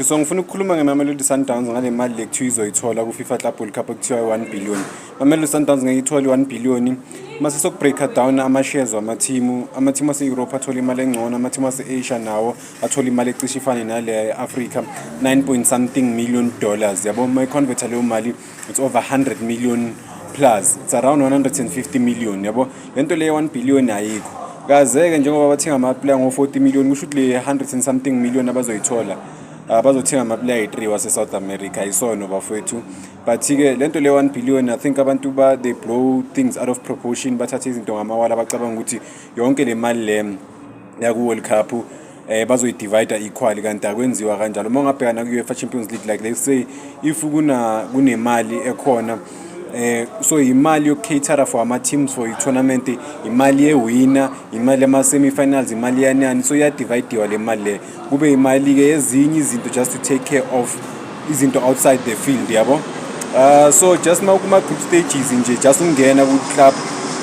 bafethu, so ngifuna ukukhuluma ngeMamelodi Sundowns ngale mali le kuthiwa izoyithola ku-FIFA Club World Cup ekuthiwa 1 billion. Mamelodi Sundowns ngeke ithole 1 billion mase sokubreaka down ama-shares wamathimu. Amathimu ase-Europe athola imali engcono, amathimu ase-Asia nawo athola imali ecishe ifane nale e-Africa, 9 point something million dollars. Yabo mayiconverta leyo mali it's over 100 million plus, it's around 150 million. Yabo lento le 1 billion ayikho. Kaze-ke njengoba bathenga ama-player ngo-40 million, kusho ukuthi le 100 and something million abazoyithola bazothenga ama-player ayi-3 wase-South America, isono bafowethu. But-ke lento le 1 billion, I think abantu they blow things out of proportion, bathathe izinto ngamawala bacabanga ukuthi yonke le mali le yaku-World Cup bazoyidivide equally, kanti akwenziwa kanjalo. Uma ungabhekana ku-UEFA Champions League, like let's say if kunemali ekhona, so imali yokucater for ama-teams for i-tournament, imali ye-winner, imali yama-semi-finals, imali yanani, so iyadividiwa le mali le kube imali-ke ezinye izinto just to take care of izinto outside the field, yabo. So just kuma-group stages nje, just ungena ku-club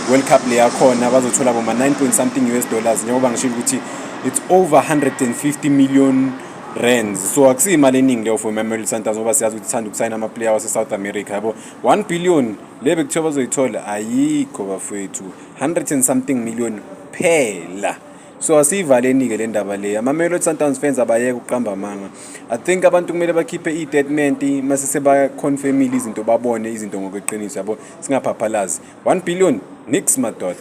World Cup le yakhona bazothola boma 9 point something US dollars, njengoba ngishilo ukuthi it's over 150 million rands. So akusiyo imali eningi leyo for Mamelodi Sundowns ngoba siyazi ukuthi thanda ukusayina ama-player wase-South America, yabo. 1 billion le bekuthiwa bazoyithola ayikho bafowethu, 100 and something million phela. So asiyivaleni-ke le ndaba le. Ama-Mamelodi Sundowns fans abayeke ukuqamba amanga. I think abantu kumele bakhiphe i-statement mase sebaconfirmile izinto, babone izinto ngokweqiniso, yabo, singaphaphalazi. 1 billion nix madoda.